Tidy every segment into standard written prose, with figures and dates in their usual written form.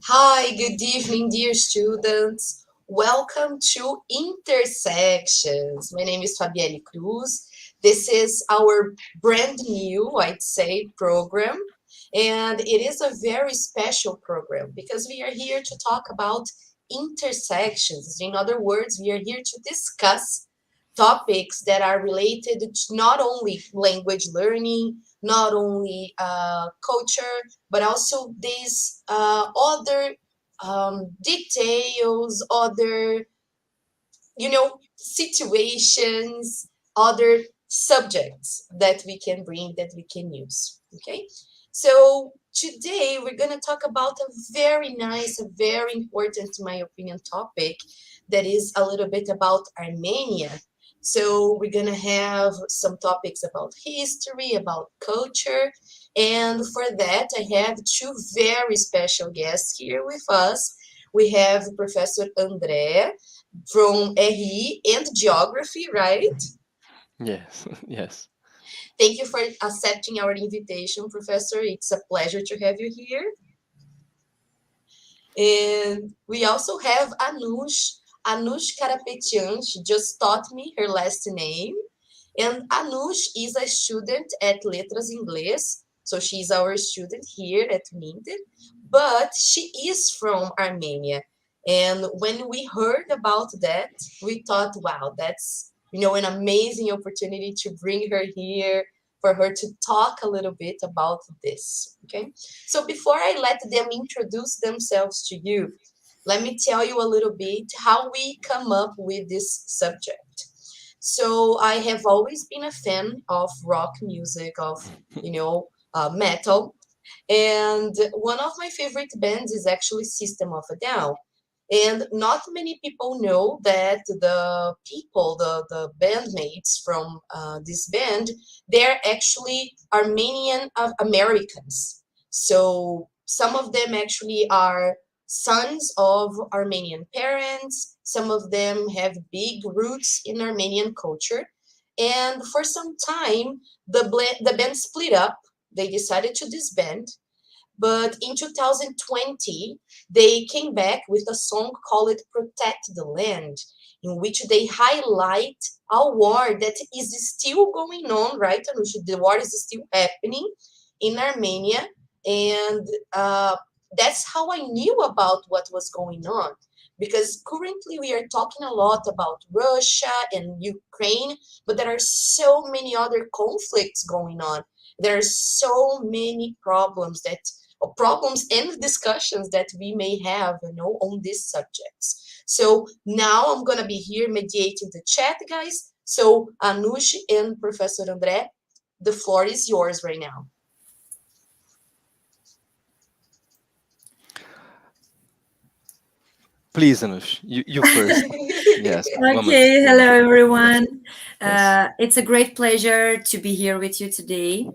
Hi, good evening, dear students. Welcome to Intersections. My name is Fabielle Cruz. This is our brand new, I'd say, program. And it is a very special program because we are here to talk about intersections. In other words, we are here to discuss topics that are related to not only language learning, not only culture, but also these other details, other, situations, other subjects that we can bring, that we can use. Okay? So today we're going to talk about a very nice, a very important, in my opinion, topic that is a little bit about Armenia. So we're going to have some topics about history, about culture. And for that, I have two very special guests here with us. We have Professor André from RE and Geography, right? Yes, yes. Thank you for accepting our invitation, Professor. It's a pleasure to have you here. And we also have Anush Karapetyan. She just taught me her last name. And Anush is a student at Letras Inglês. So she's our student here at Minter. But she is from Armenia. And when we heard about that, we thought, wow, that's an amazing opportunity to bring her here for her to talk a little bit about this. Okay. So before I let them introduce themselves to you, let me tell you a little bit how we come up with this subject. So I have always been a fan of rock music, of metal, and one of my favorite bands is actually System of a Down. And not many people know that the bandmates from this band, they're actually Armenian Americans. So some of them actually are sons of Armenian parents. Some of them have big roots in Armenian culture. And for some time, the band split up. They decided to disband, but in 2020, they came back with a song called Protect the Land, in which they highlight a war that is still going on, right, Anush? The war is still happening in Armenia. And that's how I knew about what was going on. Because currently we are talking a lot about Russia and Ukraine, but there are so many other conflicts going on. There are so many problems and discussions that we may have, on these subjects. So now I'm going to be here mediating the chat, guys. So Anush and Professor André, the floor is yours right now. Please, Anush, you first. Yes, woman. Okay, hello Woman. Yes, everyone. yes. It's a great pleasure to be here with you today.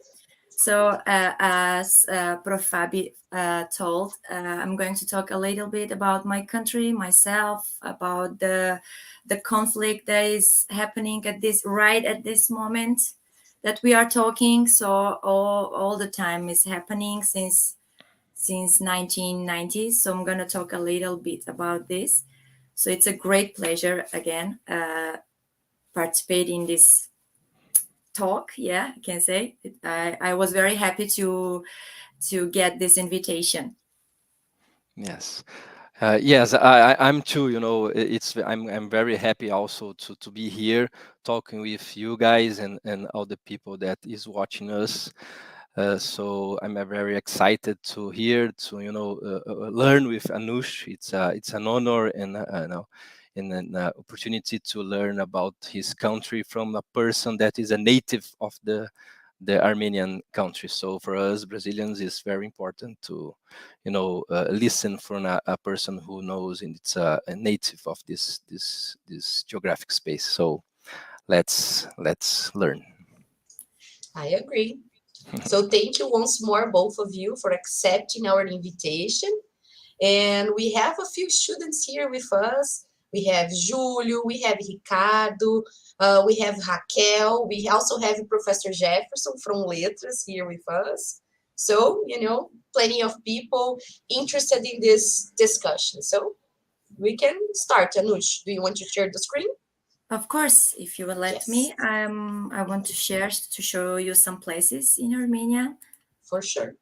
So, as Prof. Fabi told, I'm going to talk a little bit about my country, myself, about the conflict that is happening right at this moment that we are talking. So, all the time is happening since 1990s. So, I'm going to talk a little bit about this. So it's a great pleasure again participate in this talk. Yeah, I can say I was very happy to get this invitation. Yes. Yes, I'm too. I'm very happy also to be here talking with you guys and all the people that is watching us. So I'm very excited to hear to learn with Anush. It's an honor and an opportunity to learn about his country from a person that is a native of the Armenian country. So for us Brazilians, it's very important to listen from a person who knows, and it's a native of this geographic space. So let's learn. I agree. So thank you once more, both of you, for accepting our invitation. And we have a few students here with us. We have Julio, we have Ricardo, we have Raquel. We also have Professor Jefferson from Letras here with us. So, plenty of people interested in this discussion. So we can start. Anush, do you want to share the screen? Of course, if you will let me, I want to share to show you some places in Armenia. For sure.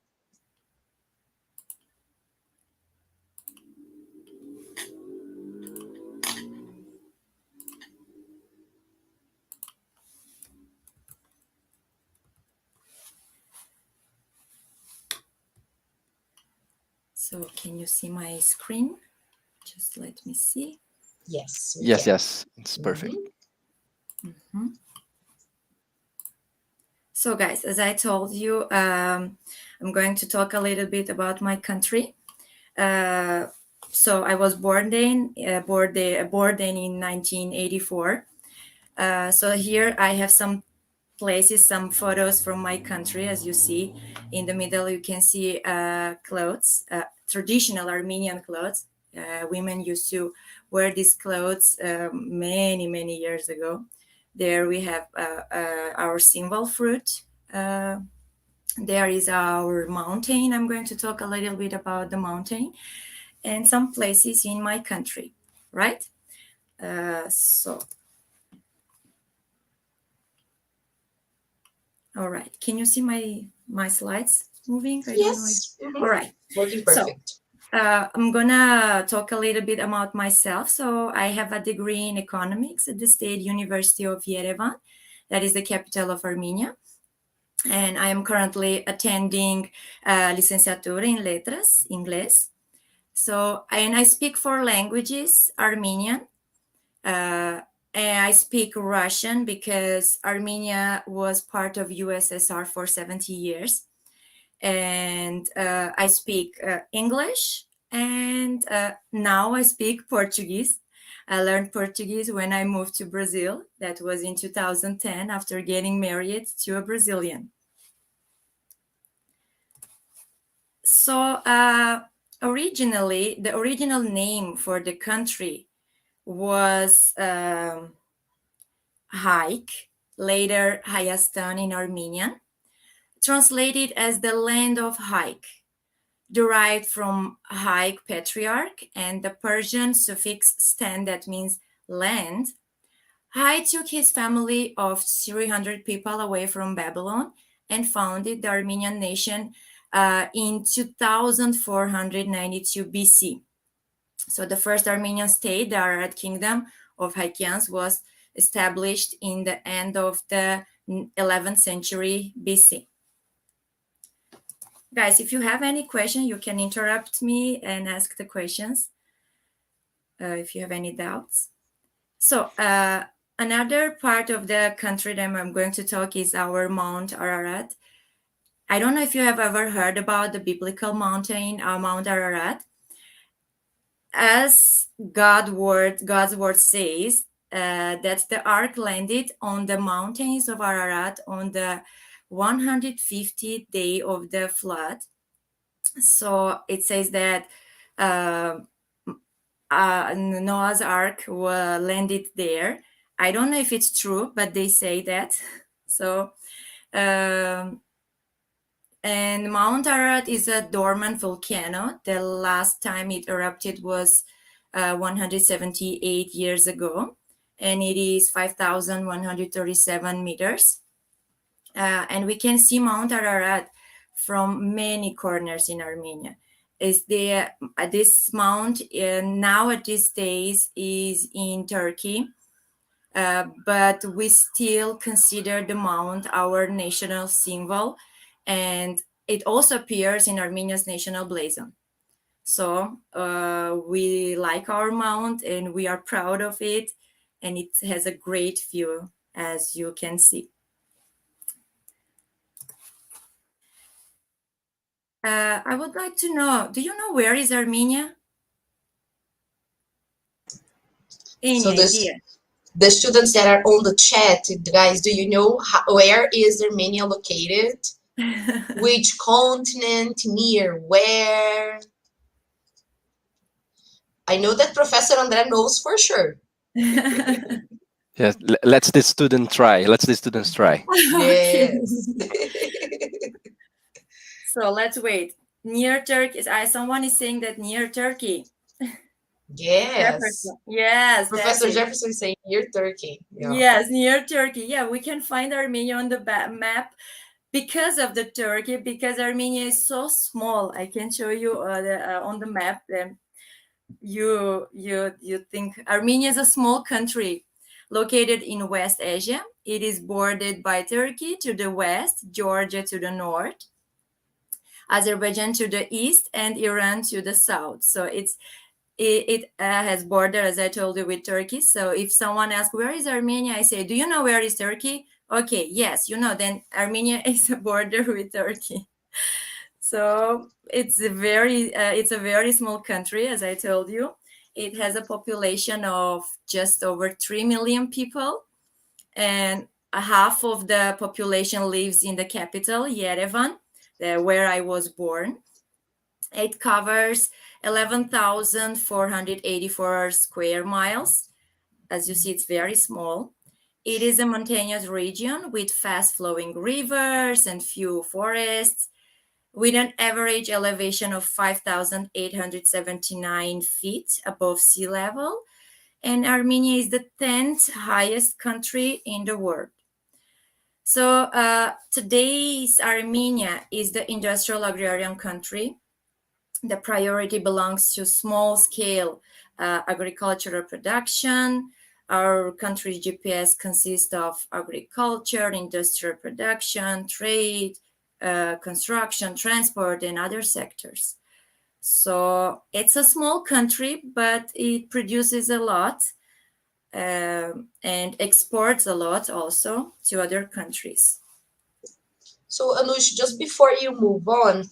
So can you see my screen? Just let me see. Yes. Yes, it's perfect. So guys, as I told you, I'm going to talk a little bit about my country. So I was born in 1984. So here I have some places, some photos from my country. As you see in the middle, you can see clothes, traditional Armenian clothes. Women used to wear these clothes many years ago. There we have our symbol fruit. There is our mountain. I'm going to talk a little bit about the mountain and some places in my country, right? All right. Can you see my slides moving? Yes. All right. Working perfect. So, I'm gonna talk a little bit about myself. So I have a degree in economics at the State University of Yerevan, that is the capital of Armenia. And I am currently attending licenciatura in Letras, Inglês. So, and I speak 4 languages: Armenian, and I speak Russian because Armenia was part of USSR for 70 years. And I speak English, and now I speak Portuguese. I learned Portuguese when I moved to Brazil. That was in 2010 after getting married to a Brazilian. So originally, the original name for the country was Haik, later Hayastan in Armenian, translated as the land of Haik, derived from Haik patriarch and the Persian suffix stan, that means land. Hai took his family of 300 people away from Babylon and founded the Armenian nation in 2492 BC. So the first Armenian state, the Ararat Kingdom of Haikians, was established in the end of the 11th century BC. Guys, if you have any question, you can interrupt me and ask the questions if you have any doubts. So another part of the country that I'm going to talk is our Mount Ararat. I don't know if you have ever heard about the biblical mountain, Mount Ararat. As God's word says, that the ark landed on the mountains of Ararat on the 150th day of the flood. So it says that Noah's ark landed there. I don't know if it's true, but they say that. So, and Mount Ararat is a dormant volcano. The last time it erupted was 178 years ago, and it is 5,137 meters. And we can see Mount Ararat from many corners in Armenia. This mount now at these days is in Turkey, but we still consider the mount our national symbol, and it also appears in Armenia's national blazon. So we like our mount and we are proud of it, and it has a great view, as you can see. I would like to know, do you know where is Armenia? Any idea? The students that are on the chat, guys, do you know where is Armenia located? Which continent, near where? I know that Professor André knows for sure. Yes, let's the students try. Yes. So let's wait. Near Turkey. Someone is saying that near Turkey. Yes. Jefferson. Yes, that's Professor it. Jefferson is saying near Turkey. Yeah. Yes, near Turkey. Yeah, we can find Armenia on the map because of the Turkey, because Armenia is so small. I can show you on the map. Then you think Armenia is a small country located in West Asia. It is bordered by Turkey to the west, Georgia to the north, Azerbaijan to the east, and Iran to the south. So it has border, as I told you, with Turkey. So if someone asks where is Armenia, I say, do you know where is Turkey? Okay, yes, you know, then Armenia is a border with Turkey. So it's a very small country, as I told you. It has a population of just over 3 million people, and half of the population lives in the capital, Yerevan, where I was born. It covers 11,484 square miles. As you see, it's very small. It is a mountainous region with fast-flowing rivers and few forests, with an average elevation of 5,879 feet above sea level. And Armenia is the 10th highest country in the world. So today's Armenia is the industrial agrarian country. The priority belongs to small-scale agricultural production. Our country's GPS consists of agriculture, industrial production, trade, construction, transport, and other sectors. So it's a small country, but it produces a lot and exports a lot also to other countries. So, Anush, just before you move on,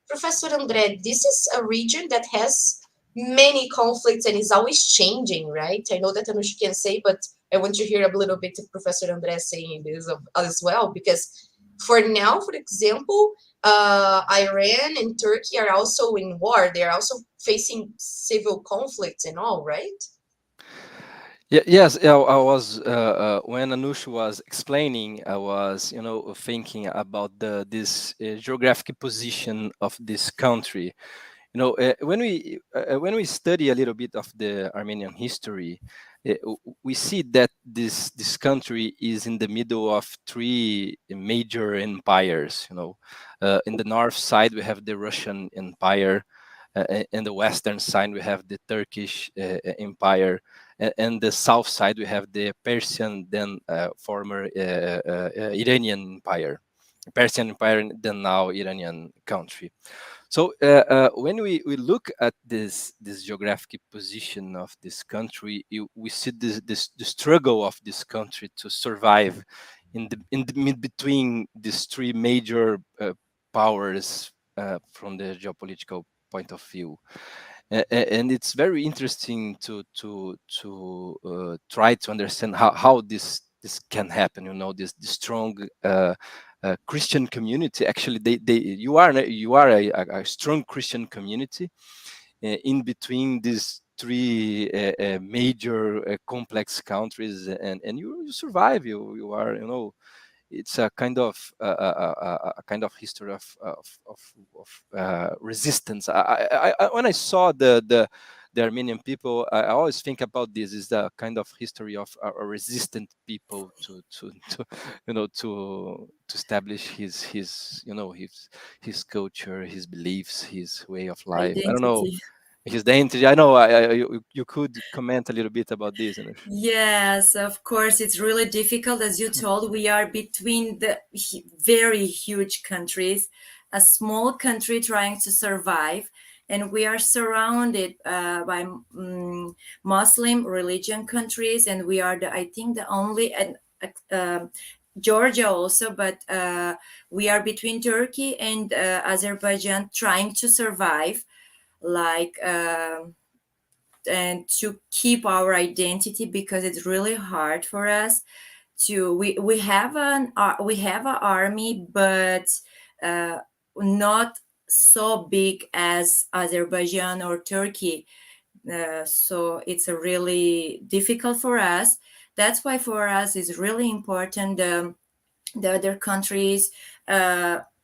Professor André, this is a region that has many conflicts and is always changing, right? I know that Anush can say, but I want to hear a little bit of Professor André saying this as well, because for now, for example, Iran and Turkey are also in war. They are also facing civil conflicts and all, right? Yes, I was when Anush was explaining, I was thinking about this geographic position of this country. When we study a little bit of the Armenian history, we see that this country is in the middle of three major empires. In the north side we have the Russian Empire. In the western side we have the Turkish Empire, and the south side we have the Persian, then former Iranian Empire, Persian Empire, then now Iranian country. So when we look at this geographic position of this country, we see the struggle of this country to survive in the mid between these three major powers from the geopolitical point of view. And it's very interesting to try to understand how this can happen. This strong Christian community. Actually, you are a strong Christian community in between these three major complex countries, and you survive. You are it's a kind of history of resistance. When I saw the Armenian people, I always think about this is the kind of history of a resistant people to establish his culture, his beliefs, his way of life. I don't know. Identity. His identity. I know. You could comment a little bit about this. Yes, of course, it's really difficult. As you told, we are between the very huge countries, a small country trying to survive, and we are surrounded by Muslim religion countries, and we are I think the only, and Georgia also, but we are between Turkey and Azerbaijan trying to survive, like. And to keep our identity, because it's really hard for us to we have an army, but not so big as Azerbaijan or Turkey, so it's a really difficult for us. That's why for us it's really important the other countries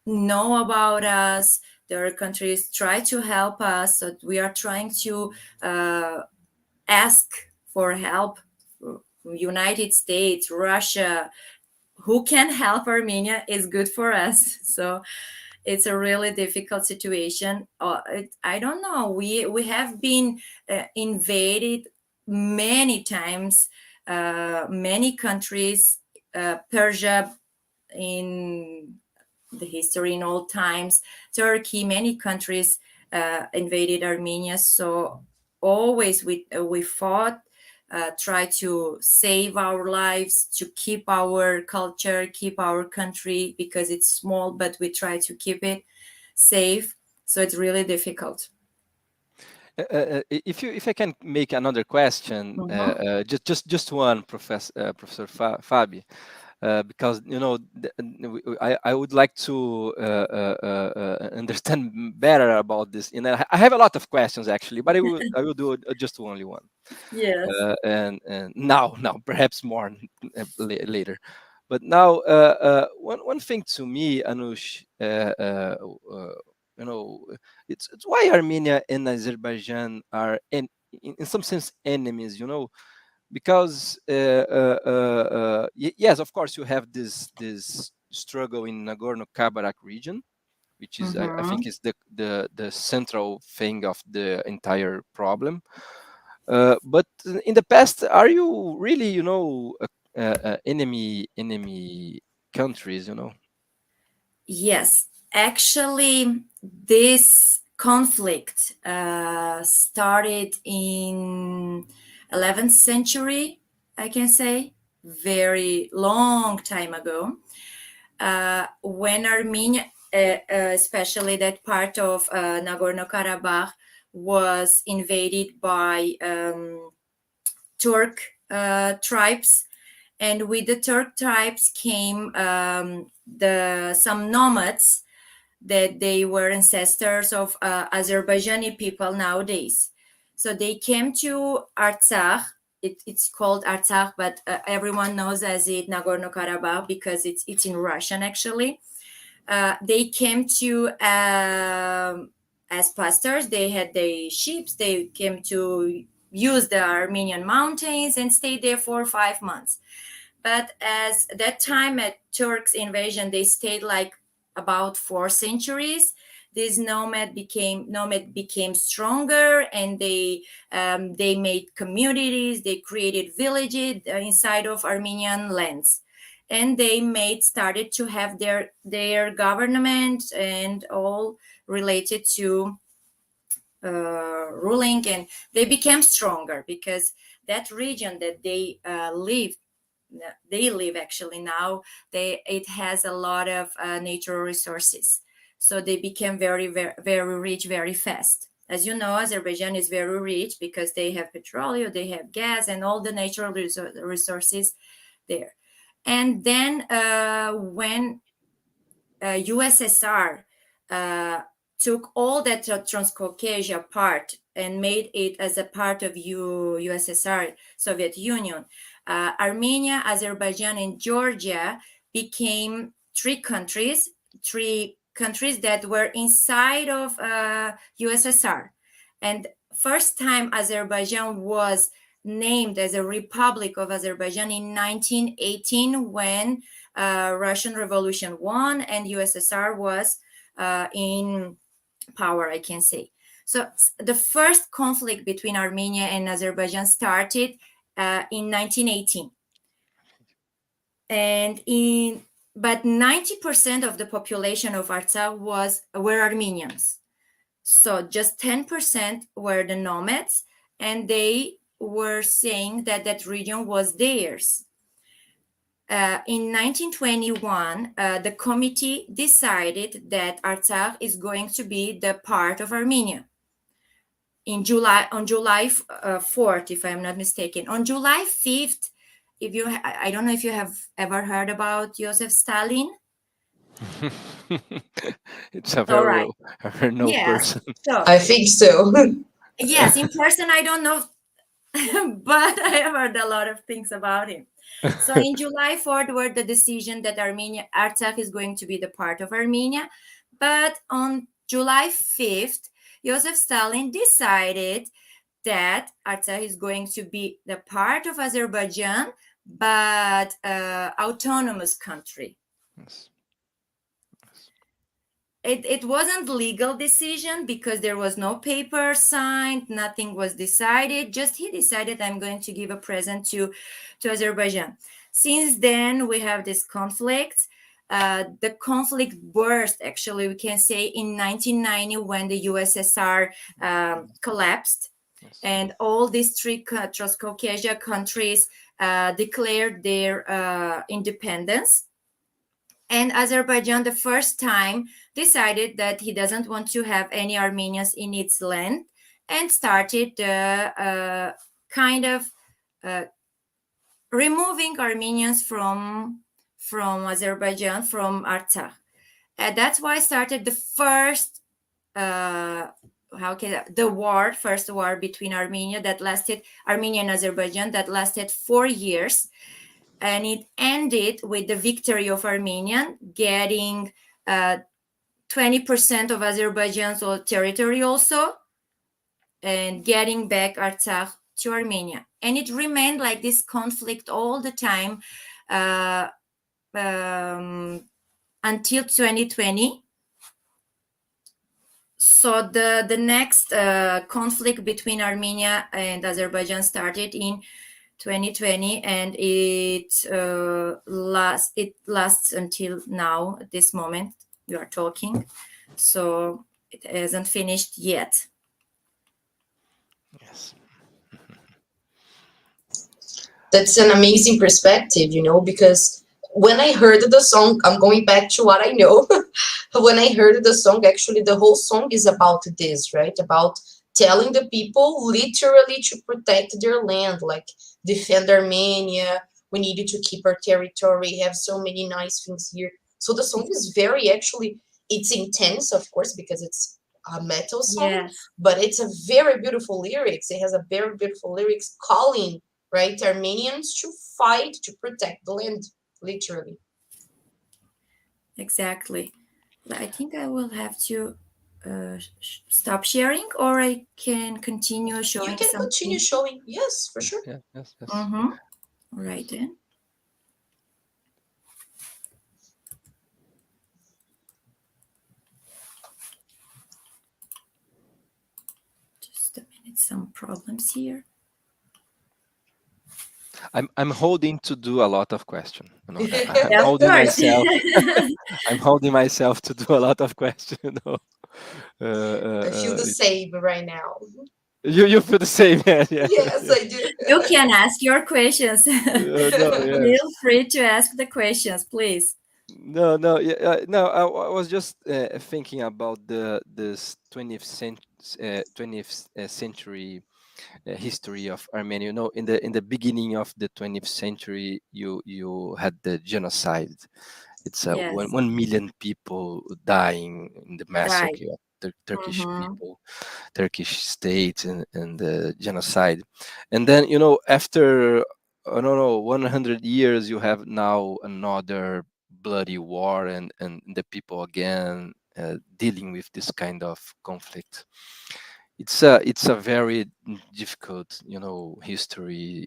know about us. Their countries try to help us. So we are trying to ask for help. United States, Russia, who can help Armenia is good for us. So it's a really difficult situation. I don't know. We have been invaded many times, many countries, Persia in the history in old times, Turkey, many countries invaded Armenia. So always we fought, try to save our lives, to keep our culture, keep our country, because it's small, but we try to keep it safe. So it's really difficult. If I can make another question, just one, Professor Fabi, because I would like to understand better about this. And I have a lot of questions actually, but I will do just only one. Yes. And now perhaps more later. But now, one thing to me, Anush, it's why Armenia and Azerbaijan are in some sense enemies, because yes, of course, you have this struggle in Nagorno-Karabakh region, which is I think is the central thing of the entire problem. But in the past, are you really, enemy countries, Yes, actually, this conflict started in 11th century, I can say, very long time ago, when Armenia, especially that part of Nagorno-Karabakh, was invaded by Turk tribes, and with the Turk tribes came some nomads that they were ancestors of Azerbaijani people nowadays. So they came to Artsakh. It's called Artsakh, but everyone knows as it Nagorno-Karabakh because it's in Russian actually. They came to as pastors. They had their sheep. They came to use the Armenian mountains and stayed there for 5 months. But as that time at Turks invasion, they stayed like about 4 centuries. This nomad became stronger, and they made communities. They created villages inside of Armenian lands, and they started to have their government and all related to ruling, and they became stronger because that region that they live actually now, it has a lot of natural resources, so they became very, very, very rich very fast. As you know, Azerbaijan is very rich because they have petroleum, they have gas, and all the natural resources there. And then when USSR took all that Transcaucasia part and made it as a part of USSR, Soviet Union, Armenia, Azerbaijan, and Georgia became three countries that were inside of USSR. And first time Azerbaijan was named as a Republic of Azerbaijan in 1918 when Russian Revolution won and USSR was in power, I can say. So the first conflict between Armenia and Azerbaijan started in 1918, but 90% of the population of Artsakh were Armenians. So just 10% were the nomads, and they were saying that that region was theirs. In 1921, the committee decided that Artsakh is going to be the part of Armenia. On July 4th, if I'm not mistaken. On July 5th, I don't know if you have ever heard about Joseph Stalin. It's a very no person. So, I think so. Yes, in person I don't know, but I have heard a lot of things about him. So in July 4th were the decision that Artsakh is going to be the part of Armenia. But on July 5th, Joseph Stalin decided that Artsakh is going to be the part of Azerbaijan, but autonomous country. Yes. It wasn't legal decision because there was no paper signed, nothing was decided. Just he decided, I'm going to give a present to Azerbaijan. Since then, we have this conflict. The conflict burst, actually, we can say, in 1990 when the USSR collapsed. Yes. And all these three Transcaucasia countries declared their independence. And Azerbaijan, the first time, decided that he doesn't want to have any Armenians in its land and started kind of removing Armenians from Azerbaijan, from Artsakh. That's why started the first first war between Armenia and Azerbaijan that lasted 4 years. And it ended with the victory of Armenia getting 20% of Azerbaijan's territory also, and getting back Artsakh to Armenia. And it remained like this conflict all the time until 2020. So the next conflict between Armenia and Azerbaijan started in 2020, and it lasts until now, at this moment we are talking. So it hasn't finished yet. Yes. That's an amazing perspective, because when I heard the song, I'm going back to what I know. When I heard the song, actually, the whole song is about this, right? About telling the people literally to protect their land, like defend Armenia. We needed to keep our territory, have so many nice things here. So the song is it's intense, of course, because it's a metal song, Yes. but it's a very beautiful lyrics. It has a very beautiful lyrics calling, right, Armenians to fight to protect the land, literally. Exactly. I think I will have to stop sharing, or I can continue showing You can something. continue showing, yes, for sure. Yeah, yes. Mm-hmm. All right then. Just a minute, some problems here. I'm holding to do a lot of questions. Yeah, I'm of course. myself. I'm holding myself to do a lot of questions. I feel the same right now. You feel the same, yeah. Yes, I do. You can ask your questions. No, yes. Feel free to ask the questions, please. No, no. I was just thinking about this 20th century history of Armenia. In the beginning of the 20th century, you had the genocide. It's Yes. 1 million people dying in the massacre Right. of the Turkish Mhm. people, Turkish state, and the genocide. And then after 100 years, you have now another bloody war, and the people again dealing with this kind of conflict. It's a very difficult history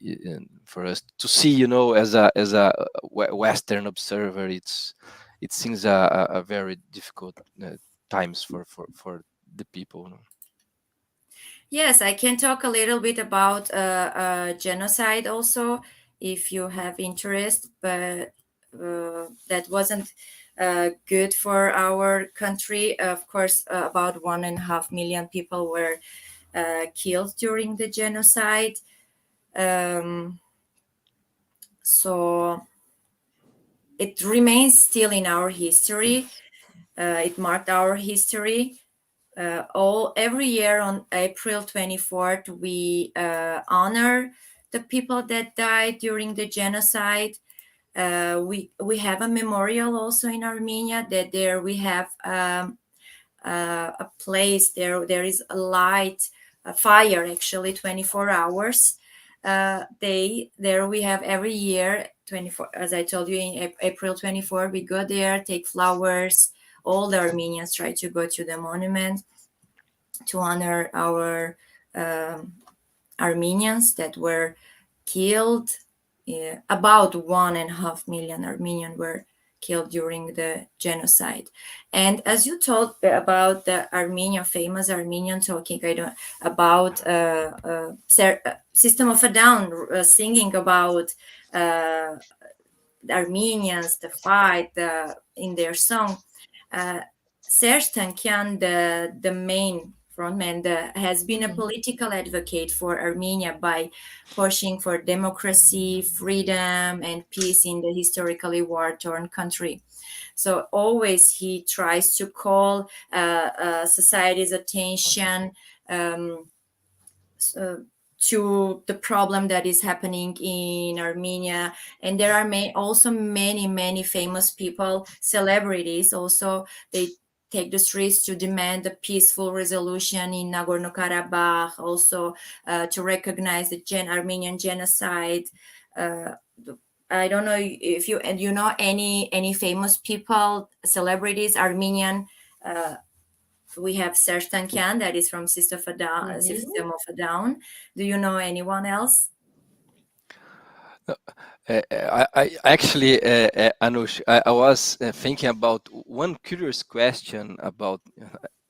for us to see, as a Western observer. It seems a very difficult times for the people. Yes, I can talk a little bit about genocide also, if you have interest, but that wasn't good for our country. Of course, about 1.5 million people were killed during the genocide. So it remains still in our history. It marked our history. Every year on April 24th, we honor the people that died during the genocide. We have a memorial also in Armenia, that there we have a place there is a light, a fire actually, 24 hours day there we have every year 24, as I told you, in April 24 we go there, take flowers. All the Armenians try to go to the monument to honor our Armenians that were killed. About 1.5 million Armenians were killed during the genocide. And as you told about the Armenia, famous Armenian talking, I don't about System of a Down singing about the Armenians, the fight in their song. Serj Tankian, the main frontman, has been a political advocate for Armenia by pushing for democracy, freedom, and peace in the historically war-torn country. So always he tries to call society's attention to the problem that is happening in Armenia. And there are also many famous people, celebrities also. They take the streets to demand a peaceful resolution in Nagorno-Karabakh, also to recognize the Armenian genocide. I don't know if you know any famous people, celebrities, Armenian. We have Serj Tankian, that is from System of a Down. Do you know anyone else? I actually, Anush, I was thinking about one curious question about.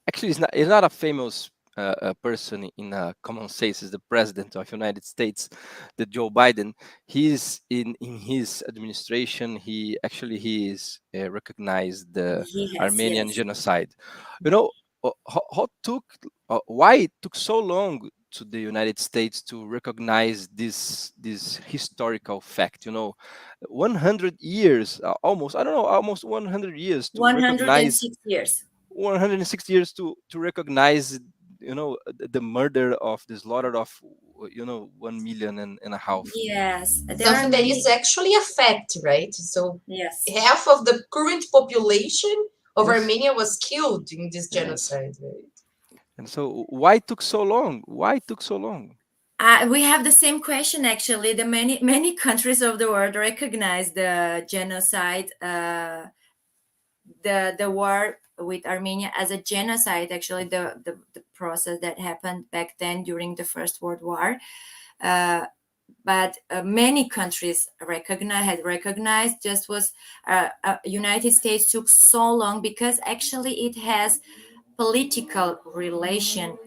Actually, it's not a famous person in common sense. Is the president of United States, the Joe Biden. He's in his administration. He is recognized the Armenian genocide. You know, why it took so long to the United States to recognize this historical fact? 100 years, almost, I don't know, almost 100 years to 106 years. 106 years to recognize, the murder of the slaughter of, 1.5 million. Yes, something that is actually a fact, right? So yes, half of the current population of Armenia was killed in this genocide, right? And so why took so long? Why took so long? We have the same question actually. The many countries of the world recognize the genocide, the war with Armenia as a genocide. Actually, the process that happened back then during the First World War. But many countries had recognized. Just was United States took so long because actually it has political relation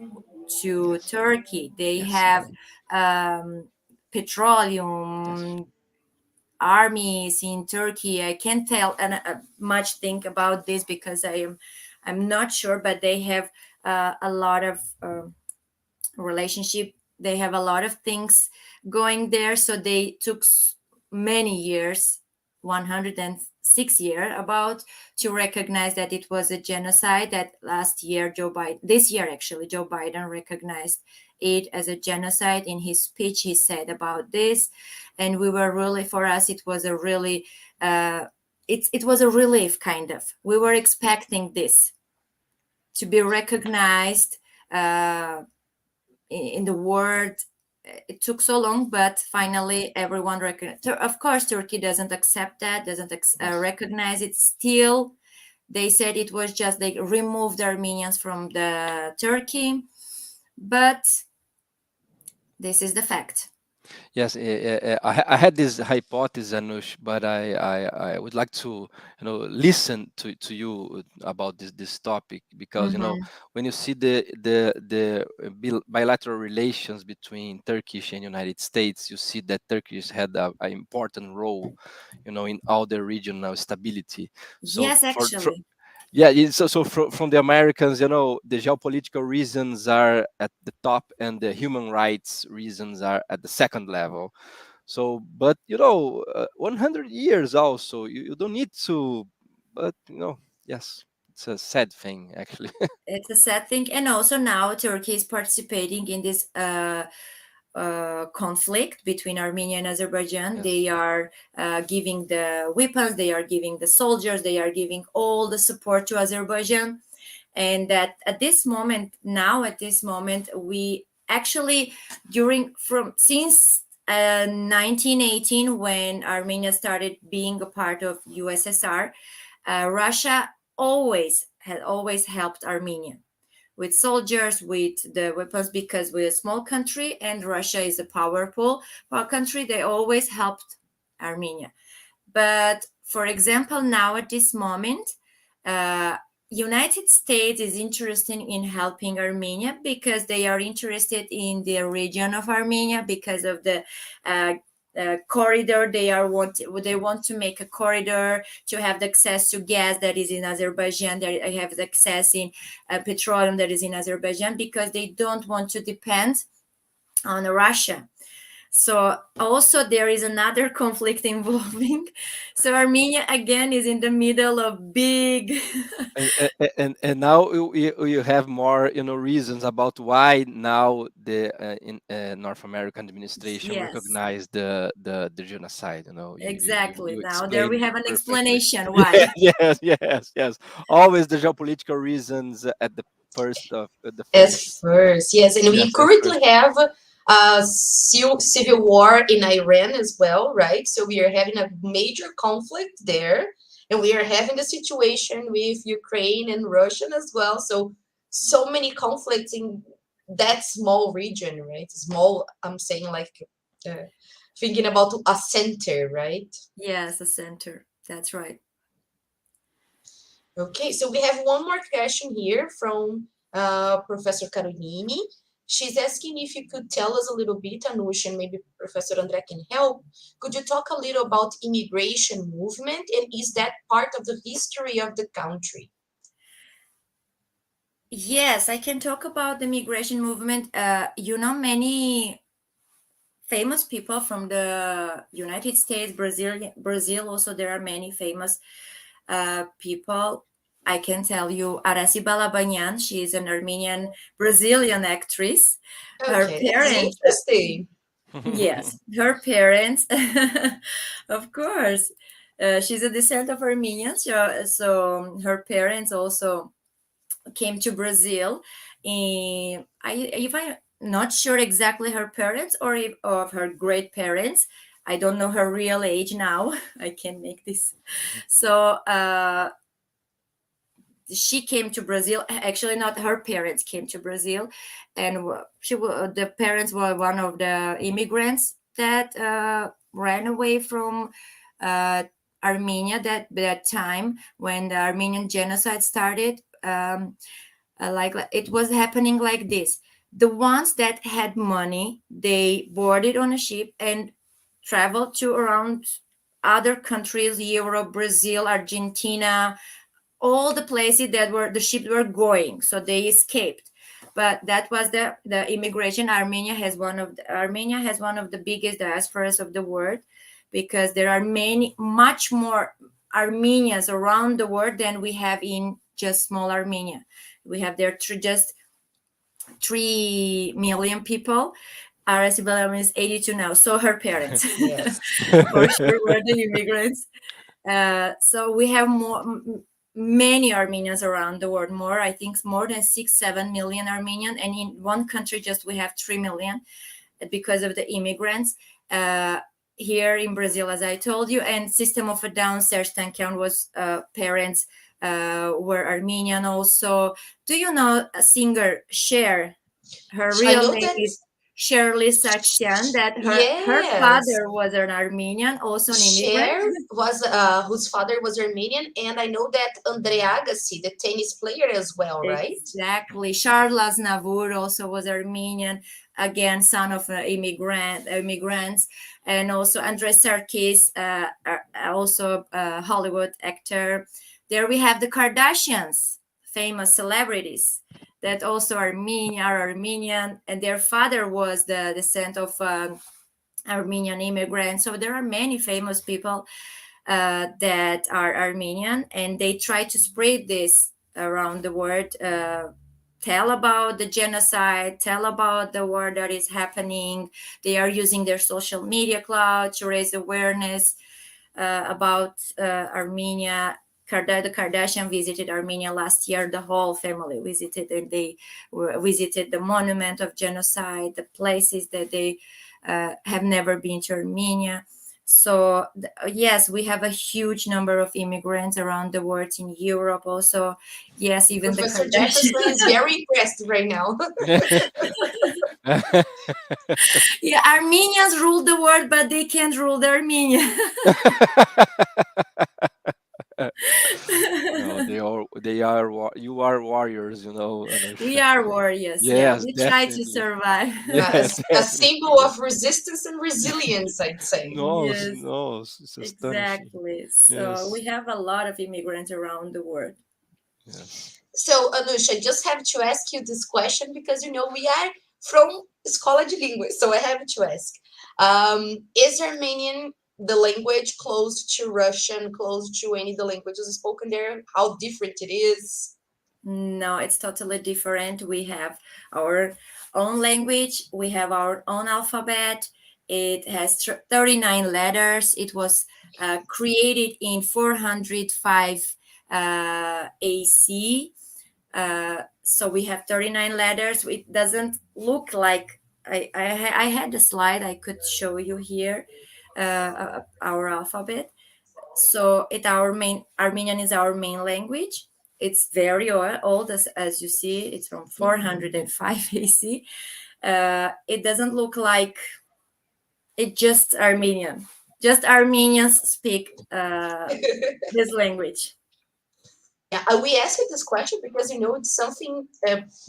to Turkey. They have petroleum armies in Turkey. I can't tell much think about this because I'm not sure, but they have a lot of relationship. They have a lot of things going there. So they took many years, 106 years, about to recognize that it was a genocide. That this year actually, Joe Biden recognized it as a genocide. In his speech, he said about this, and we were really, for us, it was a really, it was a relief kind of. We were expecting this to be recognized in the world. It took so long, but finally everyone recognized. Of course, Turkey doesn't accept that, doesn't recognize it. Still, they said it was just they removed the Armenians from the Turkey, but this is the fact. Yes, I had this hypothesis, Anush, but I would like to listen to you about this topic because when you see the bilateral relations between Turkish and United States, you see that Turkish had an important role, in all the regional stability. So yes, actually. So from the Americans, the geopolitical reasons are at the top and the human rights reasons are at the second level. So, but 100 years also, you don't need to, but yes, it's a sad thing actually. It's a sad thing, and also now Turkey is participating in this conflict between Armenia and Azerbaijan. Yes. They are giving the weapons, they are giving the soldiers, they are giving all the support to Azerbaijan. And that at this moment, we actually since 1918, when Armenia started being a part of USSR, Russia had always helped Armenia with soldiers, with the weapons, because we're a small country and Russia is a powerful country. They always helped Armenia. But for example, now at this moment, United States is interested in helping Armenia because they are interested in the region of Armenia because of the corridor. They want to make a corridor to have the access to gas that is in Azerbaijan. They have the access in petroleum that is in Azerbaijan, because they don't want to depend on Russia. So also there is another conflict involving. So Armenia again is in the middle of big. And now you have more reasons about why now the North American administration Yes, recognized the genocide. exactly. You Now there explained we it have an perfectly. explanation why. Yes. Always the geopolitical reasons at the first of the At first. first, yes, and we Yes, at currently first. have a civil war in Iran as well, right? So we are having a major conflict there, and we are having the situation with Ukraine and Russia as well. So many conflicts in that small region, right? Small, I'm saying like thinking about a center, right? Yes, a center. That's right. Okay, so we have one more question here from Professor Caroline. She's asking if you could tell us a little bit, Anush, and maybe Professor André can help. Could you talk a little about immigration movement, and is that part of the history of the country? Yes, I can talk about the migration movement. Many famous people from the United States, Brazil. Also, there are many famous people. I can tell you Aracy Balabanyan. She is an Armenian Brazilian actress. Her Okay, that's parents, interesting. yes, her parents, of course. She's a descent of Armenians, so her parents also came to Brazil. If I'm not sure exactly her parents or if of her great parents, I don't know her real age now. I can make this. So she came to Brazil. Actually, not her parents came to Brazil, and the parents were one of the immigrants that ran away from Armenia that time when the Armenian genocide started. Like it was happening like this: the ones that had money, they boarded on a ship and traveled to around other countries, Europe, Brazil, Argentina, all the places that were the ships were going, so they escaped. But that was the immigration. Armenia has one of the biggest diasporas of the world, because there are much more Armenians around the world than we have in just small Armenia. We have there just 3 million people. Aracy Balaban is 82 now, so her parents Yes. for sure were the immigrants. So we have many Armenians around the world. I think more than 6-7 million Armenian, and in one country just we have 3 million because of the immigrants. Here in Brazil, as I told you, and System of a Down, Serj Tankian was parents were Armenian also. Do you know a singer Cher? Her I real know name that. is Shirley Saksyan. That her Yes. father was an Armenian, also an immigrant. Cher was whose father was Armenian, and I know that Andre Agassi, the tennis player, as well, right? Exactly. Charles Aznavour also was Armenian, again son of immigrants, and also Andrei Sarkis, also a Hollywood actor. There we have the Kardashians, famous celebrities that also are Armenian, and their father was the descent of Armenian immigrants. So there are many famous people that are Armenian, and they try to spread this around the world. Tell about the genocide, tell about the war that is happening. They are using their social media cloud to raise awareness about Armenia. The Kardashian visited Armenia last year. The whole family visited, and they visited the monument of genocide, the places that they have never been to Armenia. So yes, we have a huge number of immigrants around the world, in Europe also. Yes, even Professor the Jefferson Kardashians. is very impressed right now. Yeah, Armenians rule the world, but they can't rule the Armenia. No, they are you are warriors, you know, We Anush. are warriors. Yeah, Yes, we try to definitely. survive. Yes, A definitely. symbol of resistance and resilience, I'd say. No, Yes, no, it's astonishing. exactly. So Yes, we have a lot of immigrants around the world. yes. So, Anush, I just have to ask you this question because we are from Escola de Língua, so I have to ask: is Armenian the language close to Russian, close to any of the languages spoken there? How different it is? No, it's totally different. We have our own language, we have our own alphabet. It has 39 letters. It was created in 405 AC. So we have 39 letters. It doesn't look like I had a slide I could show you here, our alphabet. So our main Armenian is our main language. It's very old, as you see. It's from 405 AC. It doesn't look like it's just Armenian. Just Armenians speak this language. Yeah, we asked this question because it's something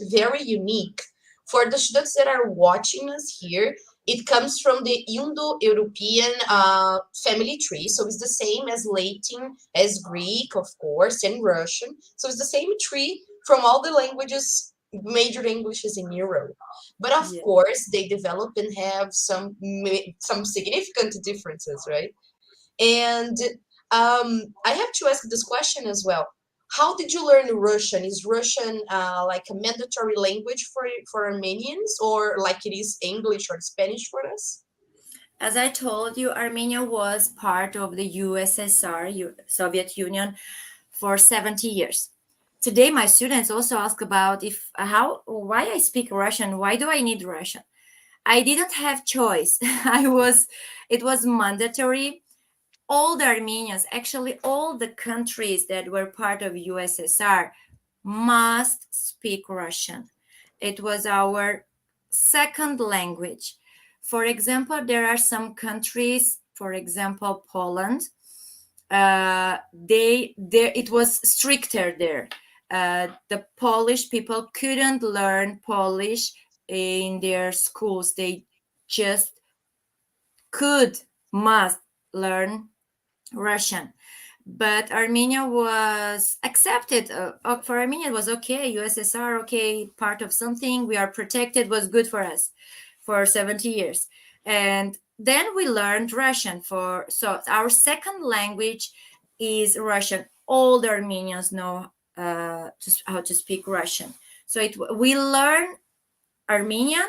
very unique for the students that are watching us here. It comes from the Indo-European family tree, so it's the same as Latin, as Greek, of course, and Russian. So it's the same tree from all the languages, major languages in Europe. But of Yeah. course, they develop and have some significant differences, right? And I have to ask this question as well. How did you learn Russian? Is Russian like a mandatory language for Armenians, or like it is English or Spanish for us? As I told you, Armenia was part of the USSR, Soviet Union, for 70 years. Today, my students also ask about why I speak Russian. Why do I need Russian? I didn't have choice. It was mandatory. All the Armenians, actually all the countries that were part of USSR, must speak Russian. It was our second language. For example, there are some countries, for example, Poland. It was stricter there. The Polish people couldn't learn Polish in their schools. They just must learn Russian. But Armenia was accepted. For Armenia, it was okay. USSR, okay, part of something. We are protected, was good for us for 70 years. And then we learned Russian. So our second language is Russian. All the Armenians know how to speak Russian. So we learn Armenian,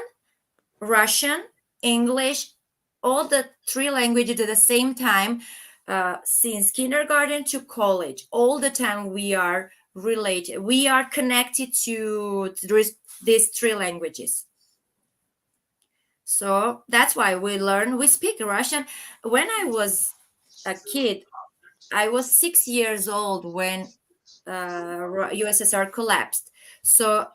Russian, English, all the three languages at the same time, since kindergarten to college. All the time we are related. We are connected to these three languages. So that's why we speak Russian. When I was a kid, I was 6 years old when USSR collapsed. So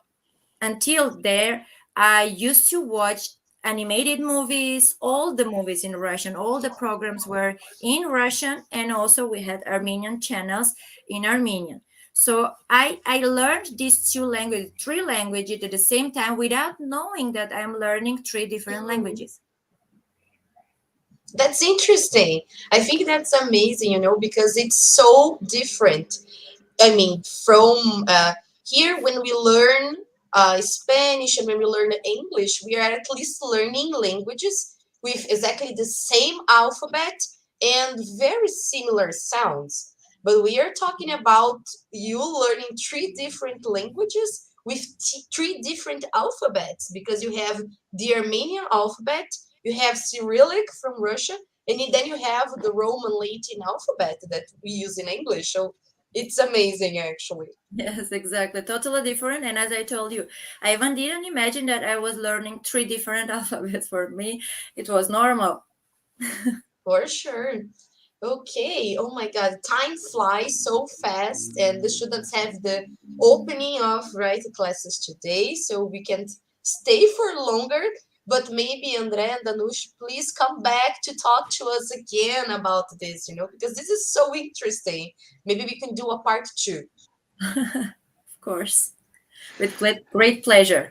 until there, I used to watch animated movies, all the movies in Russian, all the programs were in Russian, and also we had Armenian channels in Armenian. So I learned these three languages at the same time without knowing that I'm learning three different languages. That's interesting. I think that's amazing, because it's so different. I mean, from here, when we learn Spanish and when we learn English, we are at least learning languages with exactly the same alphabet and very similar sounds. But we are talking about you learning three different languages with three different alphabets, because you have the Armenian alphabet, you have Cyrillic from Russia, and then you have the Roman Latin alphabet that we use in English. So It's amazing, actually. Yes, exactly. Totally different. And as I told you, I even didn't imagine that I was learning 3 different alphabets. For me, it was normal. For sure. Okay. Oh my God. Time flies so fast, and the students have the opening of right classes today, so we can stay for longer. But maybe Andre and Anush, please come back to talk to us again about this, because this is so interesting. Maybe we can do a part two. Of course, with great pleasure.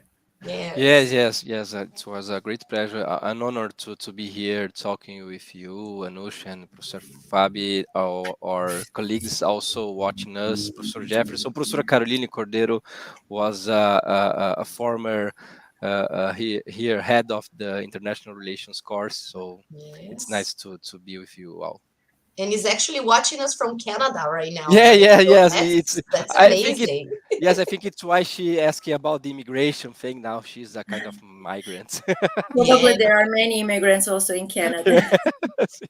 Yes, Yes. yes, yes. It was a great pleasure, an honor to be here talking with you, Anush and Professor Fabi, our colleagues also watching us, Professor Jeffrey. So, Professor Caroline Cordeiro was a former here head of the international relations course. So, it's Yes. nice to be with you all. And he's actually watching us from Canada right now, Yeah, right? yeah, So yes. that's I think it. amazing. Yes, I think it's why she asked about the immigration thing. Now she's a kind of migrant. Probably Yeah. there are many immigrants also in Canada. Yes,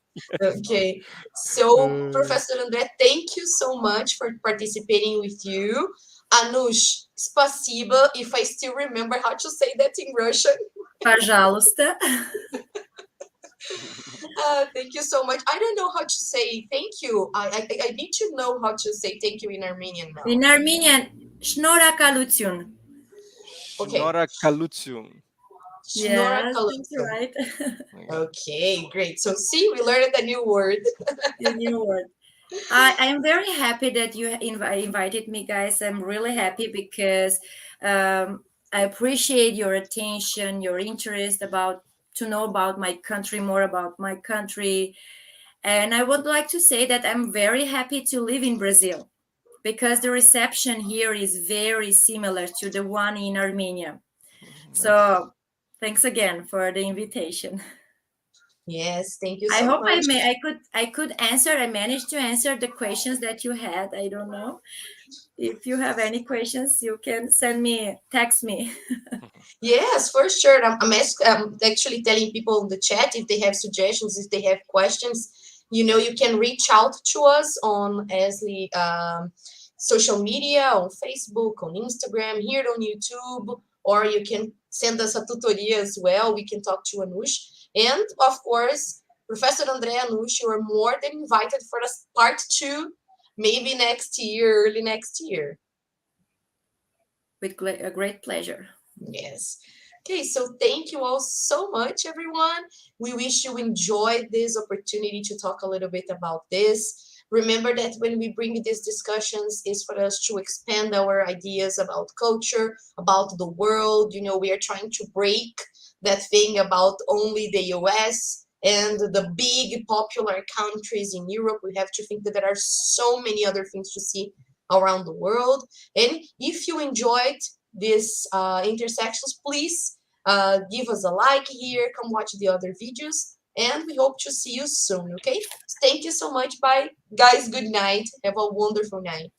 yes. Okay. So, Uh, Professor André, thank you so much for participating with you. Anush, spasiba, if I still remember how to say that in Russian. Пожалуйста. Thank you so much. I don't know how to say thank you. I need to know how to say thank you in Armenian now. In Armenian, Şnorakalutyun. Okay. Shnora Kalutsium. Yes, that's Snorakalutsum. right. Yeah. Okay, great. So, see, we learned a new word. The new word. I am very happy that you invited me, guys. I'm really happy because I appreciate your attention, your interest about to know about my country, more about my country. And I would like to say that I'm very happy to live in Brazil because the reception here is very similar to the one in Armenia. Nice. So thanks again for the invitation. Yes, thank you I so hope much. I could answer. I managed to answer the questions that you had. I don't know. If you have any questions, you can text me. Yes, for sure. I'm actually telling people in the chat if they have suggestions, if they have questions, you can reach out to us on Asli social media, on Facebook, on Instagram, here on YouTube, or you can send us a tutoria as well. We can talk to Anush. And of course, Professor Andre Anush, you are more than invited for a part two, maybe next year, early next year. With a great pleasure. Yes. Okay, so thank you all so much, everyone. We wish you enjoyed this opportunity to talk a little bit about this. Remember that when we bring these discussions is for us to expand our ideas about culture, about the world. We are trying to break that thing about only the US and the big popular countries in Europe. We have to think that there are so many other things to see around the world. And if you enjoyed these intersections, please give us a like here, come watch the other videos, and we hope to see you soon, okay? Thank you so much. Bye. Guys, good night. Have a wonderful night.